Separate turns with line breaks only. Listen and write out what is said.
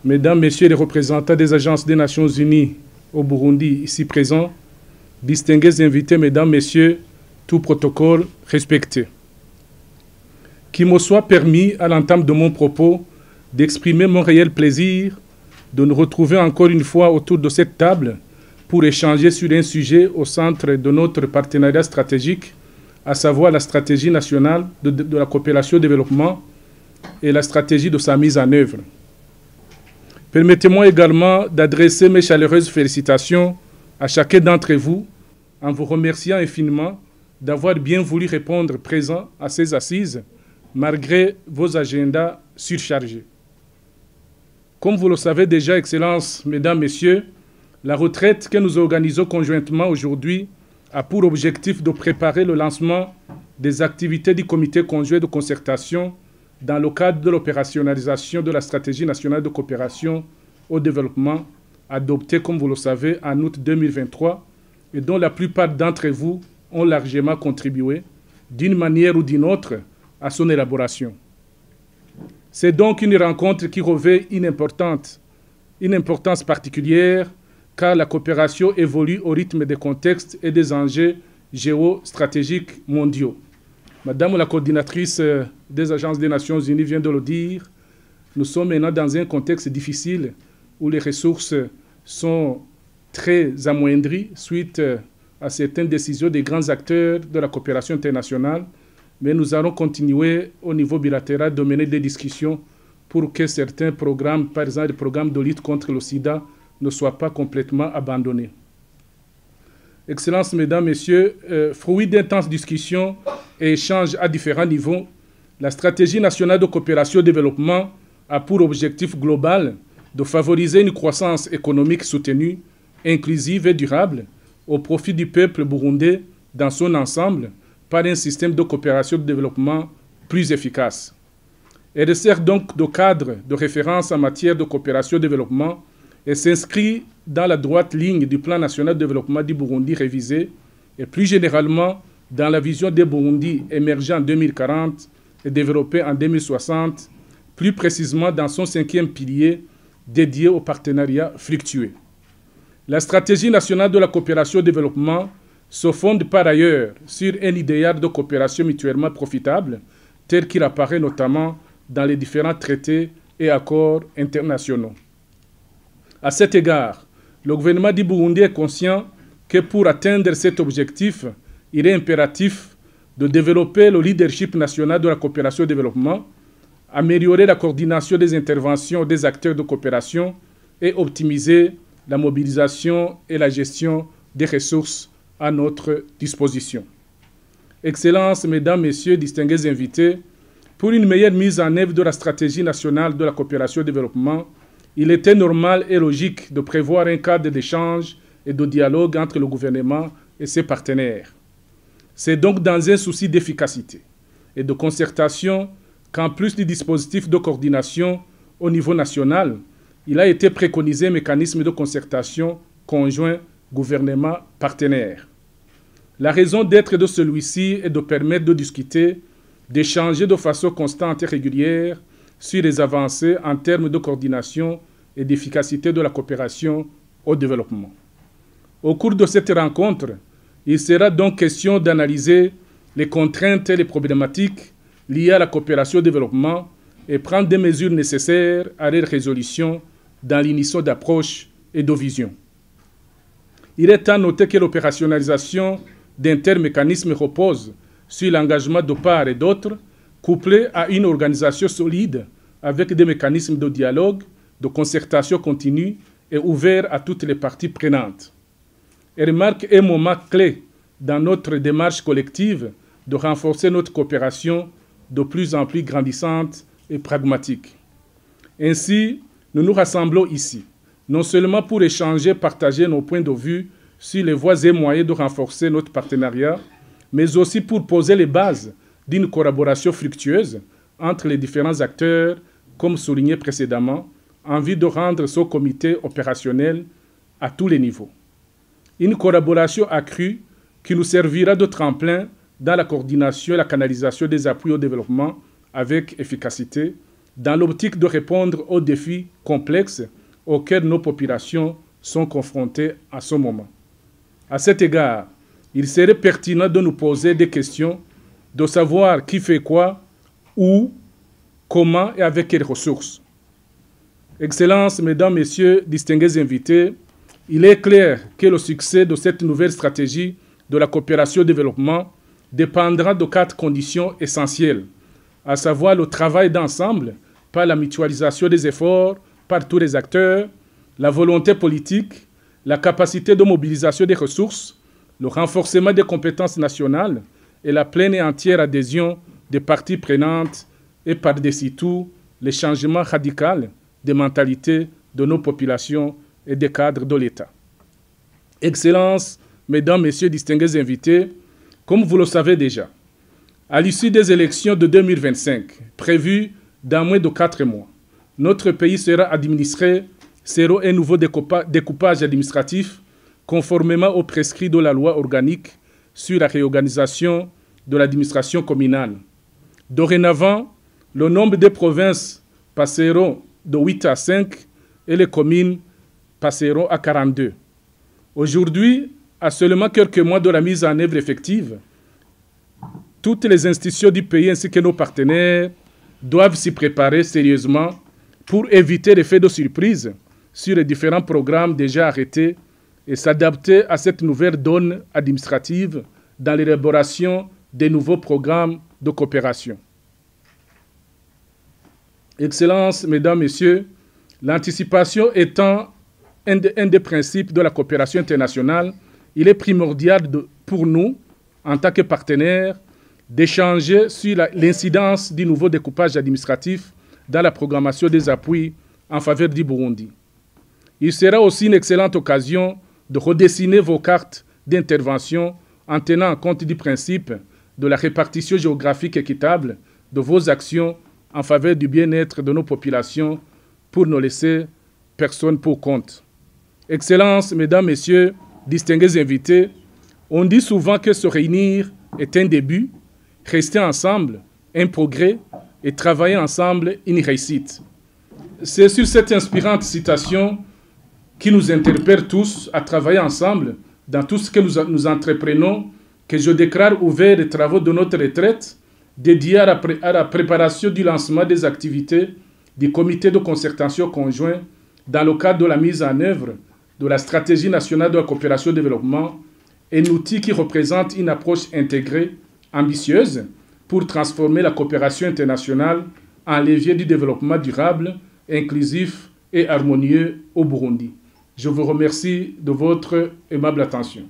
Mesdames, Messieurs les représentants des agences des Nations Unies au Burundi ici présents, distingués invités, Mesdames, Messieurs, tout protocole respecté. Qu'il me soit permis, à l'entame de mon propos, d'exprimer mon réel plaisir de nous retrouver encore une fois autour de cette table pour échanger sur un sujet au centre de notre partenariat stratégique, à savoir la stratégie nationale de la coopération au développement et la stratégie de sa mise en œuvre. Permettez-moi également d'adresser mes chaleureuses félicitations à chacun d'entre vous en vous remerciant infiniment d'avoir bien voulu répondre présent à ces assises malgré vos agendas surchargés. Comme vous le savez déjà, Excellences, Mesdames, Messieurs, la retraite que nous organisons conjointement aujourd'hui a pour objectif de préparer le lancement des activités du comité conjoint de concertation dans le cadre de l'opérationnalisation de la stratégie nationale de coopération au développement adoptée, comme vous le savez, en août 2023 et dont la plupart d'entre vous ont largement contribué, d'une manière ou d'une autre, à son élaboration. C'est donc une rencontre qui revêt une importance particulière car la coopération évolue au rythme des contextes et des enjeux géostratégiques mondiaux. Madame la coordinatrice des agences des Nations Unies vient de le dire, nous sommes maintenant dans un contexte difficile où les ressources sont très amoindries suite à certaines décisions des grands acteurs de la coopération internationale, mais nous allons continuer au niveau bilatéral de mener des discussions pour que certains programmes, par exemple les programmes de lutte contre le sida, ne soient pas complètement abandonnés. Excellences, Mesdames, Messieurs, fruit d'intenses discussions et échanges à différents niveaux, la stratégie nationale de coopération au développement a pour objectif global de favoriser une croissance économique soutenue, inclusive et durable au profit du peuple burundais dans son ensemble par un système de coopération de développement plus efficace. Elle sert donc de cadre de référence en matière de coopération au développement et s'inscrit dans la droite ligne du plan national de développement du Burundi révisé et plus généralement dans la vision des Burundi émergent en 2040 et développé en 2060, plus précisément dans son 5e pilier dédié au partenariat fructueux. La stratégie nationale de la coopération au développement se fonde par ailleurs sur un idéal de coopération mutuellement profitable tel qu'il apparaît notamment dans les différents traités et accords internationaux. À cet égard, le gouvernement du Burundi est conscient que pour atteindre cet objectif, il est impératif de développer le leadership national de la coopération au développement, améliorer la coordination des interventions des acteurs de coopération et optimiser la mobilisation et la gestion des ressources à notre disposition. Excellences, Mesdames, Messieurs, distingués invités, pour une meilleure mise en œuvre de la stratégie nationale de la coopération au développement, il était normal et logique de prévoir un cadre d'échange et de dialogue entre le gouvernement et ses partenaires. C'est donc dans un souci d'efficacité et de concertation qu'en plus du dispositif de coordination au niveau national, il a été préconisé un mécanisme de concertation conjoint gouvernement-partenaire. La raison d'être de celui-ci est de permettre de discuter, d'échanger de façon constante et régulière sur les avancées en termes de coordination et d'efficacité de la coopération au développement. Au cours de cette rencontre, il sera donc question d'analyser les contraintes et les problématiques liées à la coopération au développement et prendre des mesures nécessaires à leur résolution dans l'unisson d'approche et de vision. Il est à noter que l'opérationnalisation d'un tel mécanisme repose sur l'engagement de part et d'autre, couplé à une organisation solide avec des mécanismes de dialogue, de concertation continue et ouvert à toutes les parties prenantes. Elle marque un moment clé dans notre démarche collective de renforcer notre coopération de plus en plus grandissante et pragmatique. Ainsi, nous nous rassemblons ici, non seulement pour échanger et partager nos points de vue sur les voies et moyens de renforcer notre partenariat, mais aussi pour poser les bases d'une collaboration fructueuse entre les différents acteurs, comme souligné précédemment, en vue de rendre ce comité opérationnel à tous les niveaux. Une collaboration accrue qui nous servira de tremplin dans la coordination et la canalisation des appuis au développement avec efficacité dans l'optique de répondre aux défis complexes auxquels nos populations sont confrontées à ce moment. À cet égard, il serait pertinent de nous poser des questions, de savoir qui fait quoi, où, comment et avec quelles ressources. Excellences, Mesdames, Messieurs, distingués invités, il est clair que le succès de cette nouvelle stratégie de la coopération au développement dépendra de 4 conditions essentielles, à savoir le travail d'ensemble par la mutualisation des efforts par tous les acteurs, la volonté politique, la capacité de mobilisation des ressources, le renforcement des compétences nationales et la pleine et entière adhésion des parties prenantes et par-dessus tout, les changements radicaux des mentalités de nos populations et des cadres de l'État. Excellences, Mesdames, Messieurs, distingués invités, comme vous le savez déjà, à l'issue des élections de 2025, prévues dans moins de 4 mois, notre pays sera administré selon un nouveau découpage administratif conformément aux prescrits de la loi organique sur la réorganisation de l'administration communale. Dorénavant, le nombre de provinces passeront de 8 à 5 et les communes passeront à 42. Aujourd'hui, à seulement quelques mois de la mise en œuvre effective, toutes les institutions du pays ainsi que nos partenaires doivent s'y préparer sérieusement pour éviter l'effet de surprise sur les différents programmes déjà arrêtés et s'adapter à cette nouvelle donne administrative dans l'élaboration des nouveaux programmes de coopération. Excellences, Mesdames, Messieurs, l'anticipation étant un des principes de la coopération internationale, il est primordial pour nous, en tant que partenaires, d'échanger sur l'incidence du nouveau découpage administratif dans la programmation des appuis en faveur du Burundi. Il sera aussi une excellente occasion de redessiner vos cartes d'intervention en tenant compte du principe de la répartition géographique équitable de vos actions en faveur du bien-être de nos populations pour ne laisser personne pour compte. Excellences, Mesdames, Messieurs, distingués invités, on dit souvent que se réunir est un début, rester ensemble, un progrès, et travailler ensemble, une réussite. C'est sur cette inspirante citation qui nous interpelle tous à travailler ensemble dans tout ce que nous entreprenons que je déclare ouvert les travaux de notre retraite dédiés à la préparation du lancement des activités du comité de concertation conjoint dans le cadre de la mise en œuvre de la stratégie nationale de la coopération et développement, un outil qui représente une approche intégrée, ambitieuse, pour transformer la coopération internationale en levier du développement durable, inclusif et harmonieux au Burundi. Je vous remercie de votre aimable attention.